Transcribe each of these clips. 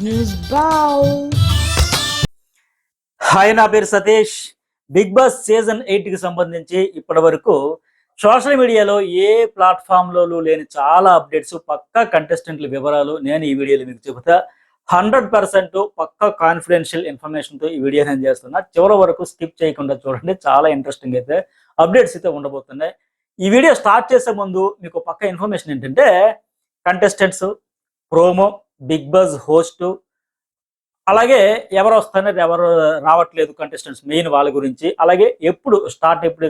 News బావ్. Hi, నా పేరు సతీష్. బిగ్ బాస్ సీజన్ 8 కి సంబంధించి ఇప్పటి వరకు సోషల్ మీడియాలో ఏ ప్లాట్ఫామ్లో లేని చాలా అప్డేట్స్, పక్కా కంటెస్టెంట్ల వివరాలు నేను ఈ వీడియోలో మీకు చెబుతా. 100% పక్కా కాన్ఫిడెన్షియల్ ఇన్ఫర్మేషన్తో ఈ వీడియో నేను చేస్తున్నా. చివరి వరకు స్కిప్ చేయకుండా చూడండి. చాలా ఇంట్రెస్టింగ్ అయితే అప్డేట్స్ అయితే ఉండబోతున్నాయి. ఈ వీడియో స్టార్ట్ చేసే ముందు మీకు పక్కా ఇన్ఫర్మేషన్ ఏంటంటే, contestants, promo, Bigg Boss host, అలాగే ఎవరు వస్తున్నారు, ఎవరు రావట్లేదు కంటెస్టెంట్స్, మెయిన్ వాళ్ళ గురించి, అలాగే ఎప్పుడు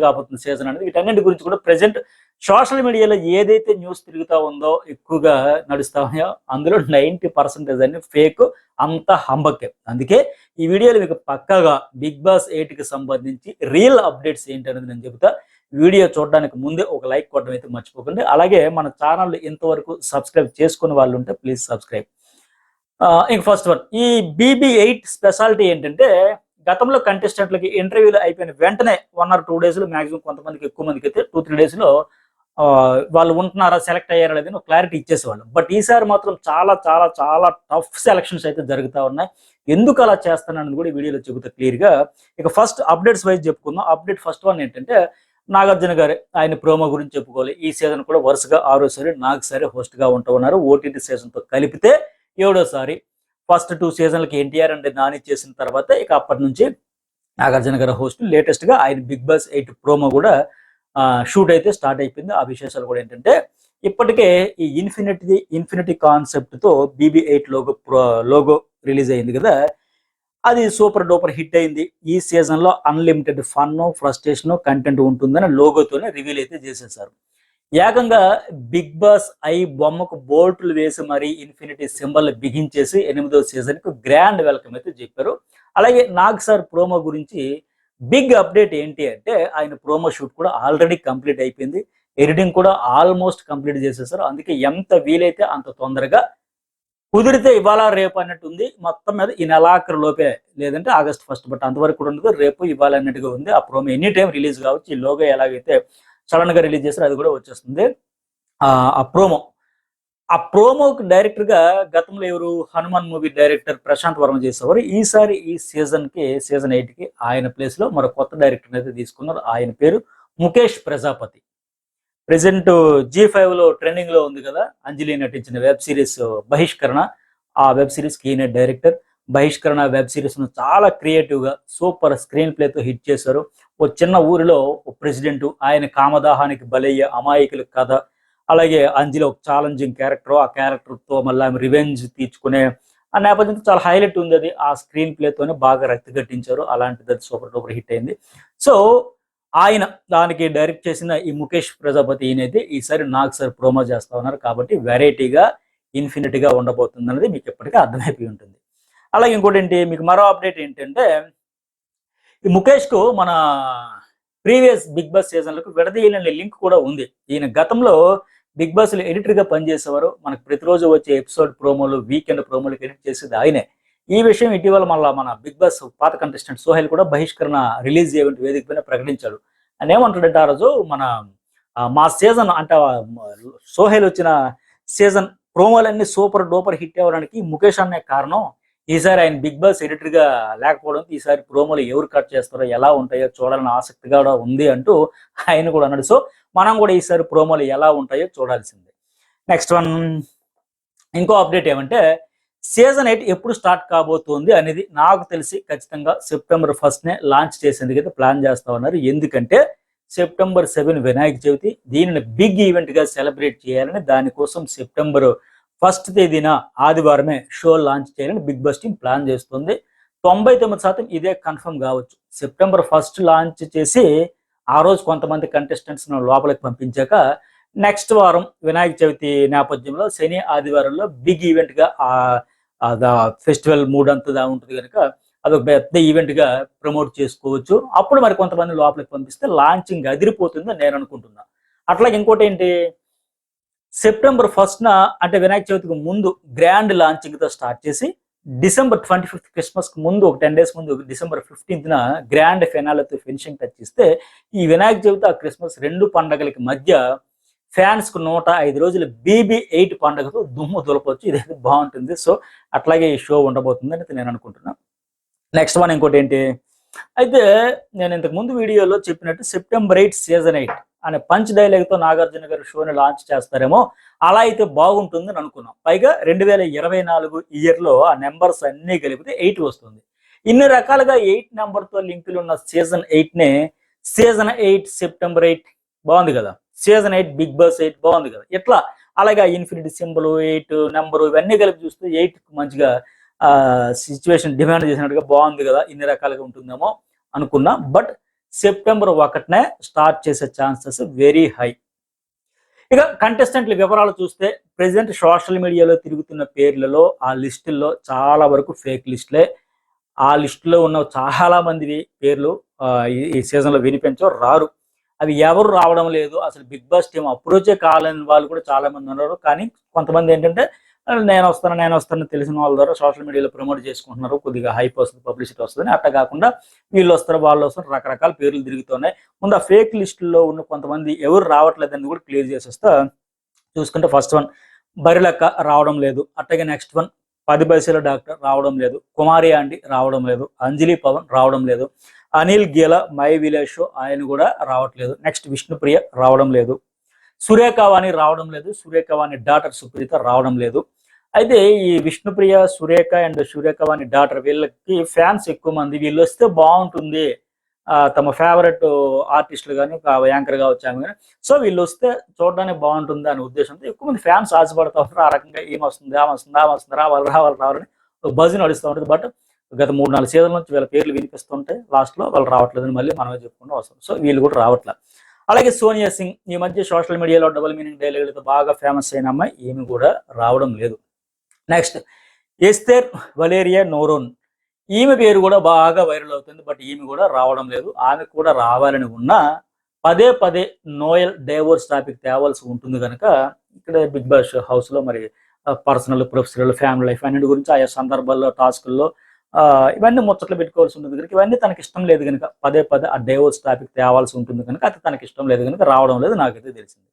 కాబోతుంది సీజన్ అనేది, వీటన్నింటి గురించి కూడా ప్రెసెంట్ సోషల్ మీడియాలో ఏదైతే న్యూస్ తిరుగుతూ ఉందో, ఎక్కువగా నడుస్తా ఉన్నాయో, అందులో 90% అన్ని ఫేక్, అంత హంబకే. అందుకే ఈ వీడియోలో మీకు పక్కాగా బిగ్ బాస్ 8కి సంబంధించి రియల్ అప్డేట్స్ ఏంటి అనేది నేను చెబుతా. వీడియో చూడడానికి ముందే ఒక లైక్ కొట్టడం అయితే మర్చిపోకండి. అలాగే మన ఛానల్ ఇంతవరకు సబ్స్క్రైబ్ చేసుకునే వాళ్ళు ఉంటే ప్లీజ్ సబ్స్క్రైబ్. ఇంక ఫస్ట్ వన్, ఈ BB8 స్పెషాలిటీ ఏంటంటే, గతంలో కంటెస్టెంట్లకి ఇంటర్వ్యూలు అయిపోయిన వెంటనే 1 or 2 డేస్లో, మాక్సిమం కొంతమందికి ఎక్కువ మందికి అయితే 2-3 డేస్లో వాళ్ళు ఉంటున్నారా, సెలెక్ట్ అయ్యారా లేదని క్లారిటీ ఇచ్చేసేవాళ్ళు. బట్ ఈసారి మాత్రం చాలా చాలా చాలా టఫ్ సెలక్షన్స్ అయితే జరుగుతూ ఉన్నాయి. ఎందుకు అలా చేస్తానని కూడా ఈ వీడియోలో చెబుతా క్లియర్గా. ఇక ఫస్ట్ అప్డేట్స్ వైజ్ చెప్పుకుందాం. అప్డేట్ ఫస్ట్ వన్ ఏంటంటే, నాగార్జున గారే ఆయన ప్రోమో గురించి చెప్పుకోవాలి. ఈ సీజన్ కూడా వరుసగా 6వ నాగ్ హోస్ట్గా ఉంటూ ఉన్నారు. OTT సీజన్తో కలిపితే 7వ. ఫస్ట్ 2 సీజన్లకి ఎన్టీఆర్ అంటే నాని చేసిన తర్వాత ఇక అప్పటి నుంచి నాగార్జున గారి హోస్ట్. లేటెస్ట్గా ఆయన బిగ్ బాస్ 8 ప్రోమో కూడా షూట్ అయితే స్టార్ట్ అయిపోయింది. ఆ విశేషాలు కూడా ఏంటంటే, ఇప్పటికే ఈ ఇన్ఫినిటీ కాన్సెప్ట్తో BB8 లోగో రిలీజ్ అయింది కదా, అది సూపర్ డూపర్ హిట్ అయింది. ఈ సీజన్లో అన్లిమిటెడ్ ఫన్, ఫ్రస్ట్రేషన్ కంటెంట్ ఉంటుందని లోగోతోనే రివీల్ అయితే చేసేసారు. ఏకంగా బిగ్ బాస్ బొమ్మకు బోట్లు వేసి మరీ ఇన్ఫినిటీ సింబల్ బిగించేసి 8వ సీజన్కు గ్రాండ్ వెల్కమ్ అయితే చెప్పారు. అలాగే నాగ్ సార్ ప్రోమో గురించి బిగ్ అప్డేట్ ఏంటి అంటే, ఆయన ప్రోమో షూట్ కూడా ఆల్రెడీ కంప్లీట్ అయిపోయింది. ఎడిటింగ్ కూడా ఆల్మోస్ట్ కంప్లీట్ చేసేసారు. అందుకే ఎంత వీలైతే అంత తొందరగా, కుదిరితే ఇవాళ రేపు అన్నట్టు ఉంది. మొత్తం మీద ఈ నెలాఖరు లోపే, లేదంటే August 1, బట్ అంతవరకు కూడా ఉండదు. రేపు ఇవాళ అన్నట్టుగా ఉంది. ఆ ప్రోమో ఎనీ టైం రిలీజ్ కావచ్చు. ఈ లోగో ఎలాగైతే సడన్ గా రిలీజ్ చేశారు, అది కూడా వచ్చేస్తుంది. ఆ ప్రోమోకి డైరెక్టర్ గా గతంలో ఎవరు, హనుమాన్ మూవీ డైరెక్టర్ ప్రశాంత్ వర్మ చేసేవారు. ఈసారి ఈ సీజన్ 8కి ఆయన ప్లేస్ లో మరో కొత్త డైరెక్టర్ అయితే తీసుకున్నారు. ఆయన పేరు ముఖేష్ ప్రజాపతి. ప్రెసెంట్ G5 లో ట్రెండింగ్ లో ఉంది కదా, అంజలి నటించిన వెబ్ సిరీస్ బహిష్కరణ. ఆ వెబ్ సిరీస్ కి ఈయన డైరెక్టర్. బహిష్కరణ వెబ్ సిరీస్ ను చాలా క్రియేటివ్ గా సూపర్ స్క్రీన్ ప్లేతో హిట్ చేశారు. ఓ చిన్న ఊరిలో ఓ ప్రెసిడెంట్, ఆయన కామదాహానికి బలయ్యే అమాయకుల కథ. అలాగే అంజలి ఒక ఛాలెంజింగ్ క్యారెక్టర్. ఆ క్యారెక్టర్తో మళ్ళీ ఆమె రివెంజ్ తీర్చుకునే ఆ నేపథ్యంతో చాలా హైలైట్ ఉంది. అది ఆ స్క్రీన్ ప్లేతోనే బాగా రక్తి కట్టించారు. అలాంటిది అది సూపర్ డూపర్ హిట్ అయింది. సో ఆయన దానికి డైరెక్ట్ చేసిన ఈ ముఖేష్ ప్రజాపతి ఈయనైతే ఈసారి నాగ్ సార్ ప్రోమో చేస్తా ఉన్నారు. కాబట్టి వెరైటీగా, ఇన్ఫినిటీగా ఉండబోతుంది అనేది మీకు ఎప్పటికీ అర్థమైపోయి ఉంటుంది. అలాగే ఇంకోటి ఏంటి, మీకు మరో అప్డేట్ ఏంటంటే, ఈ ముఖేష్ కు మన ప్రీవియస్ బిగ్ బాస్ సీజన్లకు విడదీయలేని లింక్ కూడా ఉంది. ఈయన గతంలో బిగ్ బాస్ లో ఎడిటర్ గా పనిచేసేవారు. మనకు ప్రతిరోజు వచ్చే ఎపిసోడ్ ప్రోమోలు, వీకెండ్ ప్రోమోలకు ఎడిట్ చేసేది ఆయనే. ఈ విషయం ఇటీవల మళ్ళీ మన బిగ్ బాస్ పాత కంటెస్టెంట్ సోహెల్ కూడా బహిష్కరణ రిలీజ్ ఈవెంట్ వేదిక పైన ప్రకటించాడు. అని ఏమంటాడంటే, ఆ రోజు మన మా సీజన్ అంటే సోహెల్ వచ్చిన సీజన్ ప్రోమోలన్నీ సూపర్ డూపర్ హిట్ అవ్వడానికి ముఖేష్ అనే కారణం. ఈసారి ఆయన బిగ్ బాస్ ఎడిటర్ గా లేకపోవడంతో ఈసారి ప్రోమోలు ఎవరు కట్ చేస్తారో, ఎలా ఉంటాయో చూడాలని ఆసక్తిగా కూడా ఉంది అంటూ ఆయన కూడా అన్నాడు. సో మనం కూడా ఈసారి ప్రోమోలు ఎలా ఉంటాయో చూడాల్సిందే. నెక్స్ట్ వన్, ఇంకో అప్డేట్ ఏమంటే, సీజన్ 8 ఎప్పుడు స్టార్ట్ కాబోతోంది అనేది నాకు తెలిసి ఖచ్చితంగా September 1 లాంచ్ చేసేందుకు అయితే ప్లాన్ చేస్తా ఉన్నారు. ఎందుకంటే September 7 వినాయక చవితి, దీనిని బిగ్ ఈవెంట్ గా సెలబ్రేట్ చేయాలని, దానికోసం September 1 తేదీన ఆదివారమే షో లాంచ్ చేయాలని బిగ్ బాస్ టీం ప్లాన్ చేస్తుంది. 99% ఇదే కన్ఫర్మ్ కావచ్చు. September 1 లాంచ్ చేసి ఆ రోజు కొంతమంది కంటెస్టెంట్స్ లోపలికి పంపించాక, నెక్స్ట్ వారం వినాయక చవితి నేపథ్యంలో శని ఆదివారంలో బిగ్ ఈవెంట్ గా ఫెస్టివల్ మూడ్ అంతా ఉంటుంది కనుక అదొక పెద్ద ఈవెంట్ గా ప్రమోట్ చేసుకోవచ్చు. అప్పుడు మరి కొంతమంది లోపలికి పంపిస్తే లాంచింగ్ అదిరిపోతుందని నేను అనుకుంటున్నా. అట్లాగే ఇంకోటి ఏంటి, September 1 అంటే వినాయక చవితికి ముందు గ్రాండ్ లాంచింగ్ తో స్టార్ట్ చేసి, December 25 క్రిస్మస్ కు ముందు ఒక 10 days ముందు December 15న గ్రాండ్ ఫినాలేతో ఫినిషింగ్ టచ్ ఇస్తే, ఈ వినాయక చవితి ఆ క్రిస్మస్ 2 పండగలకి మధ్య ఫ్యాన్స్కు 105 రోజుల BB8 పండుగతో దుమ్ము దులపొచ్చు. ఇదైతే బాగుంటుంది. సో అట్లాగే ఈ షో ఉండబోతుంది అని నేను అనుకుంటున్నాను. నెక్స్ట్ వన్ ఇంకోటి ఏంటి అయితే, నేను ఇంతకు ముందు వీడియోలో చెప్పినట్టు సెప్టెంబర్ 8 సీజన్ 8 అనే పంచ్ డైలాగ్తో నాగార్జున గారు షోని లాంచ్ చేస్తారేమో, అలా అయితే బాగుంటుందని అనుకున్నాం. పైగా 2024 ఇయర్లో ఆ నెంబర్స్ అన్నీ కలిపితే 8 వస్తుంది. ఇన్ని రకాలుగా 8 నెంబర్తో లింకులు ఉన్న సీజన్ 8నే సీజన్ 8 సెప్టెంబర్ 8 బాగుంది కదా, సీజన్ 8 బిగ్ బాస్ 8 బాగుంది కదా. ఇట్లా అలాగే ఇన్ఫినిటీ సింబల్ 8 నెంబరు ఇవన్నీ కలిపి చూస్తే 8 మంచిగా సిచ్యువేషన్ డిమాండ్ చేసినట్టుగా బాగుంది కదా, ఇన్ని రకాలుగా ఉంటుందేమో అనుకున్నా. బట్ సెప్టెంబర్ 1నే స్టార్ట్ చేసే ఛాన్సెస్ వెరీ హై. ఇక కంటెస్టెంట్ల వివరాలు చూస్తే ప్రెసెంట్ సోషల్ మీడియాలో తిరుగుతున్న పేర్లలో ఆ లిస్టుల్లో చాలా వరకు ఫేక్ లిస్టులే. ఆ లిస్టులో ఉన్న చాలా మంది పేర్లు ఈ సీజన్లో వినిపించో రారు. అవి ఎవరు రావడం లేదు. అసలు బిగ్ బాస్ టీం అప్రోచే కావాలని వాళ్ళు కూడా చాలా మంది ఉన్నారు. కానీ కొంతమంది ఏంటంటే నేను వస్తాను తెలిసిన వాళ్ళ ద్వారా సోషల్ మీడియాలో ప్రమోట్ చేసుకుంటున్నారు, కొద్దిగా హైప్ వస్తుంది, పబ్లిసిటీ వస్తుంది. అట్లా కాకుండా వీళ్ళు వస్తారు వాళ్ళు వస్తారు రకరకాల పేర్లు తిరుగుతున్నాయి. ముందు ఆ ఫేక్ లిస్టుల్లో ఉన్న కొంతమంది ఎవరు రావట్లేదని కూడా క్లియర్ చేసేస్తా. చూసుకుంటే ఫస్ట్ వన్ బరిలెక్క రావడం లేదు. అట్లాగే నెక్స్ట్ వన్ 10 పైసల డాక్టర్ రావడం లేదు. కుమారి ఆంటీ రావడం లేదు. అంజలి పవన్ రావడం లేదు. అనిల్ గీల మై విలేజ్ షో ఆయన కూడా రావట్లేదు. నెక్స్ట్ విష్ణుప్రియ రావడం లేదు. సురేఖవాణి రావడం లేదు. సురేఖవాణి డాటర్ సుప్రీత రావడం లేదు. అయితే ఈ విష్ణుప్రియ, సురేఖ అండ్ సురేఖవాణి డాటర్ వీళ్ళకి ఫ్యాన్స్ ఎక్కువ మంది. వీళ్ళు వస్తే బాగుంటుంది, తమ ఫేవరెట్ ఆర్టిస్టులు కానీ యాంకర్ కావచ్చు ఆమె కానీ. సో వీళ్ళు వస్తే చూడడానికి బాగుంటుంది అనే ఉద్దేశంతో ఎక్కువ మంది ఫ్యాన్స్ ఆశపడుతూ ఉంటారు. ఆ రకంగా ఏమొస్తుంది రావాలని బజ్ నడుస్తూ ఉంటుంది. బట్ గత 3-4 సీజన్ల నుంచి వీళ్ళ పేర్లు వినిపిస్తుంటే లాస్ట్లో వాళ్ళు రావట్లేదని మళ్ళీ మనమే చెప్పుకుంటూ వస్తాం. సో వీళ్ళు కూడా రావట్లేదు. అలాగే సోనియా సింగ్ ఈ మధ్య సోషల్ మీడియాలో డబుల్ మీనింగ్ డైలాగులతో బాగా ఫేమస్ అయిన అమ్మాయి, ఈమె కూడా రావడం లేదు. నెక్స్ట్ ఎస్తేర్ వలేరియా నోరోన్, ఈమె పేరు కూడా బాగా వైరల్ అవుతుంది. బట్ ఈమె కూడా రావడం లేదు. ఆమె కూడా రావాలని ఉన్నా పదే నోయల్ డైవోర్స్ టాపిక్ తేవాల్సి ఉంటుంది కనుక ఇక్కడ బిగ్ బాస్ హౌస్లో మరి పర్సనల్, ప్రొఫెషనల్, ఫ్యామిలీ లైఫ్ అన్నిటి గురించి ఆయా సందర్భాల్లో టాస్కుల్లో ఇవన్నీ ముచ్చట్లు పెట్టుకోవాల్సి ఉంటుంది కనుక ఇవన్నీ తనకి ఇష్టం లేదు కనుక పదే ఆ డైవోర్స్ టాపిక్ తేవాల్సి ఉంటుంది కనుక అది తనకి ఇష్టం లేదు కనుక రావడం లేదు, నాకైతే తెలిసింది.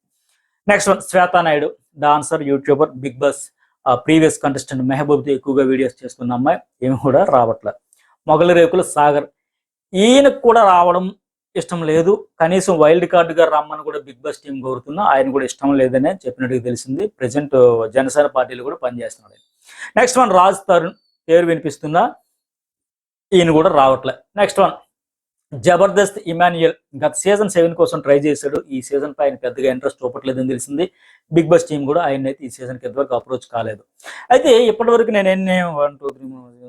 Next one Shweta Naidu, dancer, YouTuber, Bigg Boss previous contestant మెహబూబ్తో ఎక్కువగా వీడియోస్ చేస్తున్న అమ్మాయి, ఏమి కూడా రావట్లేదు. మొగలి రేకుల సాగర్, ఈయనకు కూడా రావడం ఇష్టం లేదు. కనీసం వైల్డ్ కార్డుగా రమ్మని కూడా బిగ్ బాస్ టీం కోరుతున్నా ఆయన కూడా ఇష్టం లేదని చెప్పినట్టుగా తెలిసింది. ప్రజెంట్ జనసేన పార్టీలు కూడా పనిచేస్తున్నాడు. నెక్స్ట్ వన్ రాజ్ తరుణ్, పేరు వినిపిస్తుందా, ఈయన కూడా రావట్లే. నెక్స్ట్ వన్ జబర్దస్త్ ఇమాన్యుయల్, గత సీజన్ 7 కోసం ట్రై చేశాడు. ఈ సీజన్ పై ఆయన పెద్దగా ఇంట్రెస్ట్ చూపట్లేదని తెలిసింది. బిగ్ బాస్ టీం కూడా ఆయన అయితే ఈ సీజన్కి ఎంతవరకు అప్రోచ్ కాలేదు. అయితే ఇప్పటివరకు నేను ఎన్ని 1 2 3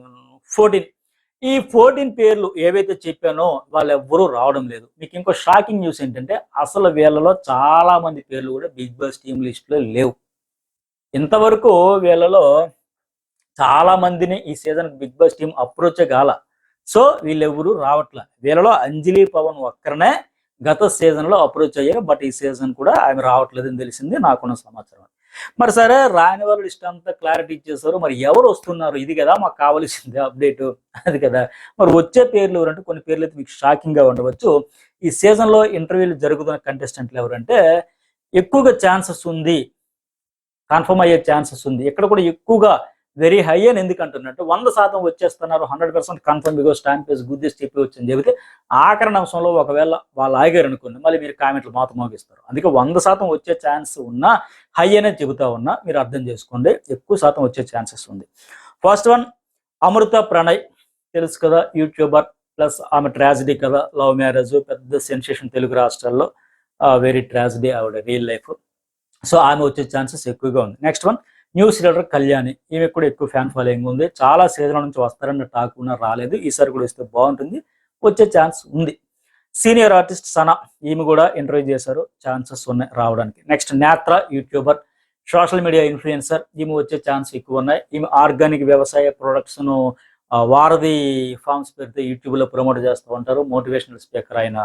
14 ఈ 14 పేర్లు ఏవైతే చెప్పానో వాళ్ళు ఎవ్వరూ రావడం లేదు. మీకు ఇంకో షాకింగ్ న్యూస్ ఏంటంటే అసలు వీళ్ళలో చాలా మంది పేర్లు కూడా బిగ్ బాస్ టీం లిస్టులో లేవు. ఇంతవరకు వీళ్ళలో చాలా మందిని ఈ సీజన్ బిగ్ బాస్ టీం అప్రోచే కాల. సో వీళ్ళెవరూ రావట్లే. వీళ్ళలో అంజలి పవన్ ఒక్కరనే గత సీజన్లో అప్రోచ్ అయ్యారు. బట్ ఈ సీజన్ కూడా ఆమె రావట్లేదని తెలిసింది నాకున్న సమాచారం. మరి సరే రాని వాళ్ళు ఇష్టం అంతా క్లారిటీ ఇచ్చేసారు. మరి ఎవరు వస్తున్నారు, ఇది కదా మాకు కావాల్సింది అప్డేట్, అది కదా. మరి వచ్చే పేర్లు ఎవరంటే కొన్ని పేర్లు అయితే మీకు షాకింగ్గా ఉండవచ్చు. ఈ సీజన్లో ఇంటర్వ్యూలు జరుగుతున్న కంటెస్టెంట్లు ఎవరంటే ఎక్కువగా ఛాన్సెస్ ఉంది, కన్ఫర్మ్ అయ్యే ఛాన్సెస్ ఉంది. ఇక్కడ కూడా ఎక్కువగా వెరీ హై అని ఎందుకు అంటున్నట్టు 100% వచ్చేస్తున్నారు, 100% కన్ఫర్మ్ బికాస్ టైం పేస్ గుద్దేసి చెప్పి వచ్చింది చెబితే ఆఖరి అంశంలో ఒకవేళ వాళ్ళు ఆగారు అనుకోండి మళ్ళీ మీరు కామెంట్లు మాత్రం మోగిస్తారు. అందుకే 100% వచ్చే ఛాన్స్ ఉన్నా హై అనేది చెబుతా ఉన్నా మీరు అర్థం చేసుకోండి, ఎక్కువ శాతం వచ్చే ఛాన్సెస్ ఉంది. ఫస్ట్ వన్ అమృత ప్రణయ్, తెలుసు కదా, యూట్యూబర్ ప్లస్ ఆమె ట్రాజిడీ కదా, లవ్ మ్యారేజ్, పెద్ద సెన్సేషన్ తెలుగు రాష్ట్రాల్లో, వెరీ ట్రాజిడీ ఆవిడ రియల్ లైఫ్. సో ఆమె వచ్చే ఛాన్సెస్ ఎక్కువగా ఉంది. Next one news reader Kalyani, ఈమె కూడా ఎక్కువ ఫ్యాన్ ఫాలోయింగ్ ఉంది. చాలా సీజన్ల నుంచి వస్తారన్న టాక్ ఉన్నా రాలేదు. ఈసారి కూడా వస్తే బాగుంటుంది, వచ్చే ఛాన్స్ ఉంది. సీనియర్ ఆర్టిస్ట్ సనా, ఈమె కూడా ఇంటర్వ్యూ చేశారు, ఛాన్సెస్ ఉన్నాయి రావడానికి. నెక్స్ట్ నేత్ర, యూట్యూబర్, సోషల్ మీడియా ఇన్ఫ్లుయెన్సర్, ఈమె వచ్చే ఛాన్స్ ఎక్కువ ఉన్నాయి. ఈమె ఆర్గానిక్ వ్యవసాయ ప్రొడక్ట్స్ను వారధి ఫార్మ్స్ పెడితే యూట్యూబ్లో ప్రమోట్ చేస్తూ ఉంటారు. మోటివేషనల్ స్పీకర్ అయిన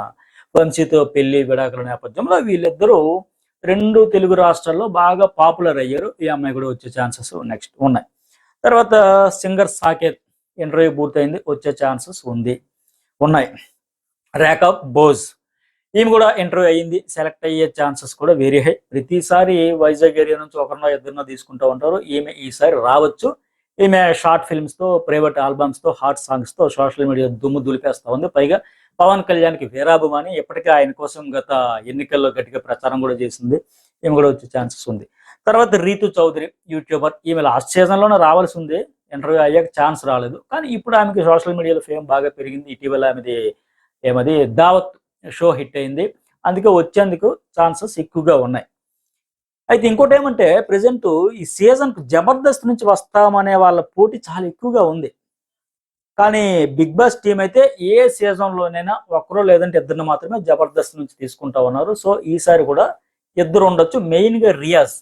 వంశీతో పెళ్లి విడాకుల నేపథ్యంలో వీళ్ళిద్దరూ 2 తెలుగు రాష్ట్రాల్లో బాగా పాపులర్ అయ్యారు. ఈ అమ్మాయి కూడా వచ్చే ఛాన్సెస్ నెక్స్ట్ ఉన్నాయి. తర్వాత సింగర్ సాకేత్ ఇంటర్వ్యూ పూర్తయింది, వచ్చే ఛాన్సెస్ ఉన్నాయి. రేఖా బోజ్, ఈమె కూడా ఇంటర్వ్యూ అయ్యింది, సెలెక్ట్ అయ్యే ఛాన్సెస్ కూడా వెరీ హై. ప్రతిసారి వైజాగ్ ఏరియా నుంచి ఒకరినో ఇద్దరినో తీసుకుంటూ ఉంటారు. ఈమె ఈసారి రావచ్చు. ఈమె షార్ట్ ఫిల్మ్స్ తో, ప్రైవేట్ ఆల్బమ్స్ తో, హాట్ సాంగ్స్ తో సోషల్ మీడియా దుమ్ము దులిపేస్తా ఉంది. పైగా పవన్ కళ్యాణ్కి వీరాభిమాని, ఇప్పటికే ఆయన కోసం గత ఎన్నికల్లో గట్టిగా ప్రచారం కూడా చేసింది. ఈమె కూడా వచ్చే ఛాన్సెస్ ఉంది. తర్వాత రీతు చౌదరి యూట్యూబర్, ఈమె లాస్ట్ సీజన్ లోనే రావాల్సి ఉంది, ఇంటర్వ్యూ అయ్యాక ఛాన్స్ రాలేదు. కానీ ఇప్పుడు ఆమెకి సోషల్ మీడియాలో ఫేమ్ బాగా పెరిగింది. ఇటీవల ఆమెది ఏమది దావత్ షో హిట్ అయింది, అందుకే వచ్చేందుకు ఛాన్సెస్ ఎక్కువగా ఉన్నాయి. అయితే ఇంకోటి ఏమంటే ప్రజెంట్ ఈ సీజన్ కు జబర్దస్త్ నుంచి వస్తామనే వాళ్ళ పోటీ చాలా ఎక్కువగా ఉంది. కానీ బిగ్ బాస్ టీం అయితే ఏ సీజన్ లోనైనా ఒకరో లేదంటే ఇద్దరిని మాత్రమే జబర్దస్త్ నుంచి తీసుకుంటా ఉన్నారు. సో ఈసారి కూడా ఇద్దరు ఉండొచ్చు, మెయిన్ గా రియాజ్,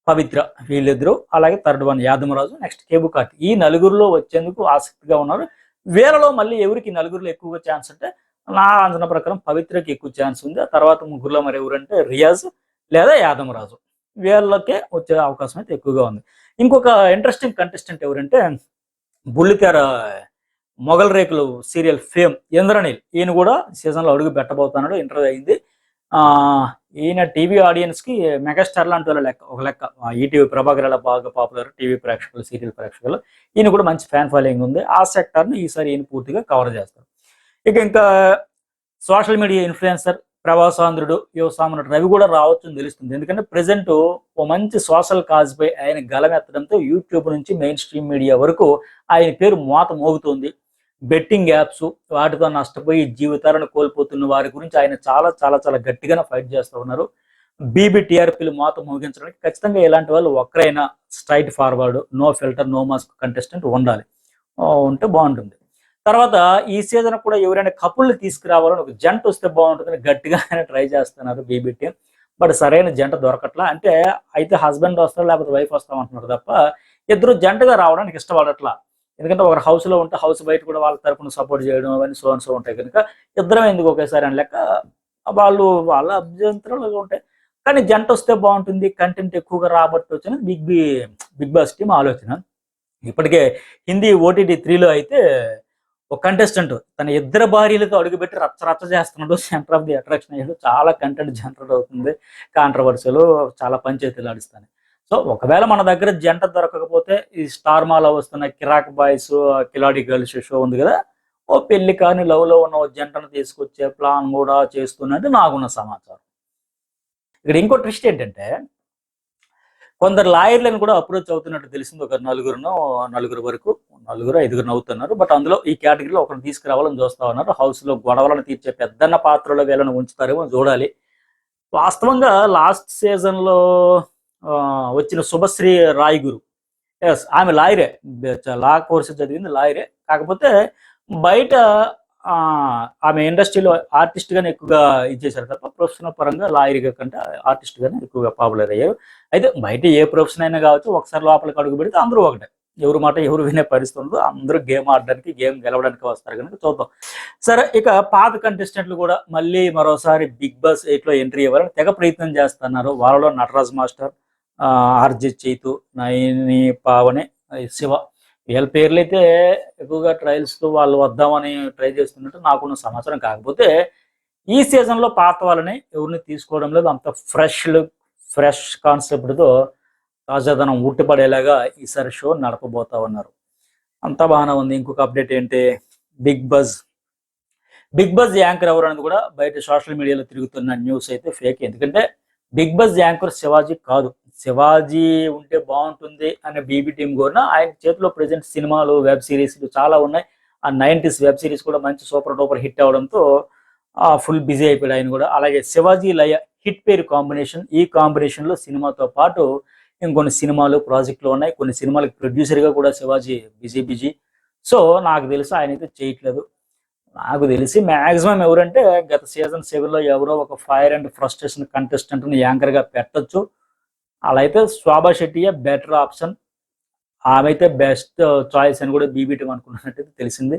పవిత్ర, వీళ్ళిద్దరు, అలాగే థర్డ్ వన్ యాదమరాజు, నెక్స్ట్ కేబు కార్తి. ఈ నలుగురిలో వచ్చేందుకు ఆసక్తిగా ఉన్నారు. వీళ్ళలో మళ్ళీ ఎవరికి నలుగురిలో ఎక్కువగా ఛాన్స్ అంటే నా అంచనా ప్రకారం పవిత్రకి ఎక్కువ ఛాన్స్ ఉంది. ఆ తర్వాత ముగ్గురులో మరి ఎవరంటే రియాజ్ లేదా యాదమరాజు, వీళ్ళకే వచ్చే అవకాశం అయితే ఎక్కువగా ఉంది. ఇంకొక ఇంట్రెస్టింగ్ కంటెస్టెంట్ ఎవరంటే బుల్లితెర మొగల్ రేకులు సీరియల్ ఫేమ్ ఇంద్రనీల్. ఈయన కూడా సీజన్లో అడుగు పెట్టబోతున్నాడు, ఇంటర్వ్యూ అయింది. ఈయన టీవీ ఆడియన్స్ కి మెగాస్టార్ లాంటి వాళ్ళ లెక్క, ఒక లెక్క. ఈటీవీ ప్రభాకర్ ఎలా బాగా పాపులర్ టీవీ ప్రేక్షకులు, సీరియల్ ప్రేక్షకులు, ఈయన కూడా మంచి ఫ్యాన్ ఫాలోయింగ్ ఉంది. ఆ సెక్టార్ని ఈసారి ఈయన పూర్తిగా కవర్ చేస్తారు. ఇంకా సోషల్ మీడియా ఇన్ఫ్లుయెన్సర్ ప్రభాసాంధ్రుడు, యువసామనుడు రవి కూడా రావచ్చు అని తెలుస్తుంది. ఎందుకంటే ప్రజెంట్ ఓ మంచి సోషల్ కాజ్ పై ఆయన గలమెత్తడంతో యూట్యూబ్ నుంచి మెయిన్ స్ట్రీమ్ మీడియా వరకు ఆయన పేరు మోత మోగుతుంది. బెట్టింగ్ యాప్స్ వాటితో నష్టపోయి జీవితాలను కోల్పోతున్న వారి గురించి ఆయన చాలా చాలా చాలా గట్టిగానే ఫైట్ చేస్తూ ఉన్నారు. బీబీటీఆర్పీలు మోత మోగించడానికి ఖచ్చితంగా ఇలాంటి వాళ్ళు ఒక్కరైనా straight forward, no filter, no mask contestant ఉండాలి, ఉంటే బాగుంటుంది. తర్వాత ఈ సీజన్ కూడా ఎవరైనా కపుల్ని తీసుకురావాలని, ఒక జంట వస్తే బాగుంటుందని గట్టిగా ట్రై చేస్తున్నారు బీబీటీ. బట్ సరైన జంట దొరకట్లా. అంటే అయితే హస్బెండ్ వస్తారు లేకపోతే వైఫ్ వస్తామంటున్నారు తప్ప ఇద్దరు జంటగా రావడానికి ఇష్టపడట్లా. ఎందుకంటే ఒకరు హౌస్లో ఉంటే హౌస్ బయట కూడా వాళ్ళ తరపున సపోర్ట్ చేయడం అవన్నీ సో ఉంటాయి కనుక ఇద్దరం ఎందుకు ఒకేసారి అని లెక్క వాళ్ళ అభ్యంతరాలు ఉంటాయి. కానీ జంట వస్తే బాగుంటుంది, కంటెంట్ ఎక్కువగా రాబట్టవచ్చు అనేది బిగ్ బాస్ టీం ఆలోచన. ఇప్పటికే హిందీ OTT 3లో అయితే ఒక కంటెస్టెంట్ తన ఇద్దరు భార్యలతో అడుగుపెట్టి రచ్చ చేస్తున్నాడు, సెంటర్ ఆఫ్ ది అట్రాక్షన్ అయ్యాడు. చాలా కంటెంట్ జనరేట్ అవుతుంది, కాంట్రవర్సీలు, చాలా పంచాయతీలు ఆడిస్తాను. సో ఒకవేళ మన దగ్గర జంట దొరకకపోతే ఈ స్టార్ మాలో వస్తున్న కిరాక్ బాయ్స్, కిలాడి గర్ల్స్ షో ఉంది కదా, ఓ పెళ్లి కాని లవ్లో ఉన్న ఓ జంటను తీసుకొచ్చే ప్లాన్ కూడా చేస్తున్నట్టు నాకున్న సమాచారం. ఇక్కడ ఇంకో ట్విస్ట్ ఏంటంటే కొందరు లాయర్లను కూడా అప్రోచ్ అవుతున్నట్టు తెలిసింది. ఒక నలుగురు వరకు, 5 అవుతున్నారు. బట్ అందులో ఈ కేటగిరీలో ఒకరిని తీసుకురావాలని చూస్తా ఉన్నారు. హౌస్లో గొడవలను తీర్చే పెద్దన్న పాత్రలో వీళ్ళని ఉంచుతారేమో చూడాలి. వాస్తవంగా లాస్ట్ సీజన్లో వచ్చిన శుభశ్రీ రాయ్ గురు, ఆమె లాయరే, లా కోర్సు చదివింది, లాయరే. కాకపోతే బయట ఆమె ఇండస్ట్రీలో ఆర్టిస్ట్గానే ఎక్కువగా ఇచ్చేసారు తప్ప ప్రొఫెషనల్ పరంగా లాయర్గా కంటే ఆర్టిస్ట్గానే ఎక్కువగా పాపులర్ అయ్యారు. అయితే బయట ఏ ప్రొఫెషన్ అయినా కావచ్చు, ఒకసారి లోపలికి అడుగు పెడితే అందరూ ఒకటే, ఎవరు మాట ఎవరు వినే పరిస్థితి ఉండదు. అందరూ గేమ్ ఆడడానికి, గేమ్ గెలవడానికి వస్తారు కనుక చూద్దాం. సరే, ఇక పాత కంటెస్టెంట్లు కూడా మళ్ళీ మరోసారి బిగ్ బాస్ 8లో ఎంట్రీ ఇవ్వాలని తెగ ప్రయత్నం చేస్తున్నారు. వాళ్ళలో నటరాజ్ మాస్టర్, ఆర్జే చైతు, నయని పావని, శివ, వీళ్ళ పేర్లు అయితే ఎక్కువగా ట్రయల్స్తో వాళ్ళు వద్దామని ట్రై చేస్తున్నట్టు నాకున్న సమాచారం. కాకపోతే ఈ సీజన్లో పాత వాళ్ళని ఎవరిని తీసుకోవడం లేదు. అంత ఫ్రెష్ కాన్సెప్ట్తో తాజాదనం ఉట్టిపడేలాగా ఈసారి షో నడపబోతా ఉన్నారు. అంతా బాగానే ఉంది. ఇంకొక అప్డేట్ ఏంటి, బిగ్ బజ్ యాంకర్ ఎవరు అనేది కూడా బయట సోషల్ మీడియాలో తిరుగుతున్న న్యూస్ అయితే ఫేక్. ఎందుకంటే బిగ్ బజ్ యాంకర్ శివాజీ కాదు. శివాజీ ఉంటే బాగుంటుంది అనే బీబీ టీం కూడా, ఆయన చేతిలో ప్రజెంట్ సినిమాలు, వెబ్ సిరీస్లు చాలా ఉన్నాయి. ఆ 90s వెబ్ సిరీస్ కూడా మంచి సూపర్ డూపర్ హిట్ అవడంతో ఫుల్ బిజీ అయిపోయాడు ఆయన కూడా. అలాగే శివాజీ లయ హిట్ పేరు కాంబినేషన్. ఈ కాంబినేషన్లో సినిమాతో పాటు ఇంకొన్ని సినిమాలు ప్రాజెక్టులు ఉన్నాయి. కొన్ని సినిమాలకు ప్రొడ్యూసర్గా కూడా శివాజీ బిజీ. సో నాకు తెలిసి ఆయన అయితే చేయట్లేదు. నాకు తెలిసి మ్యాక్సిమం ఎవరంటే గత సీజన్ 7లో ఎవరో ఒక ఫైర్ అండ్ ఫ్రస్ట్రేషన్ కంటెస్టెంట్ని యాంకర్గా పెట్టచ్చు. అలా అయితే శోభా శెట్టియే బెటర్ ఆప్షన్, ఆమె అయితే బెస్ట్ చాయిస్ అని కూడా బీబీటీ అనుకున్నట్టు తెలిసింది.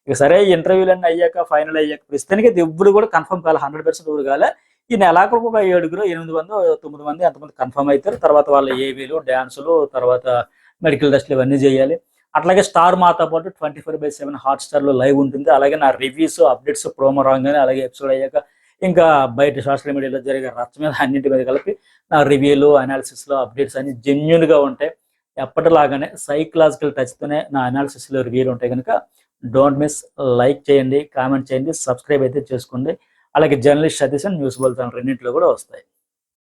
ఇక సరే, ఇంటర్వ్యూలన్నీ అయ్యాక, ఫైనల్ అయ్యాక, ప్రస్తుతానికి ఎప్పుడు కూడా కన్ఫర్మ్ కాలే, 100% ఎవరు కాలే. ఈ నెలాఖరుకు ఒక 7, 8 మంది, 9 మంది అంతమంది కన్ఫర్మ్ అవుతారు. తర్వాత వాళ్ళ ఏవీలు, డ్యాన్సులు, తర్వాత మెడికల్ టెస్ట్లు ఇవన్నీ చేయాలి. అట్లాగే స్టార్ మాతో పాటు 24/7 హాట్స్టార్లో లైవ్ ఉంటుంది. అలాగే నా రివ్యూస్, అప్డేట్స్, ప్రోమో రాగానే, అలాగే ఎపిసోడ్ అయ్యాక ఇంకా బయట సోషల్ మీడియాలో జరిగే రచ్చ మీద అన్నింటి మీద కలిపి నా రివ్యూలు అనాలిసిస్లో అప్డేట్స్ అన్ని జెన్యున్గా ఉంటాయి. ఎప్పటిలాగానే సైకలాజికల్ టచ్తోనే నా అనాలిసిస్లో రివ్యూలు ఉంటాయి కనుక డోంట్ మిస్. లైక్ చేయండి, కామెంట్ చేయండి, సబ్స్క్రైబ్ అయితే చేసుకోండి. అలాగే journalist Satish and news bulletin రెండింటిలో కూడా వస్తాయి.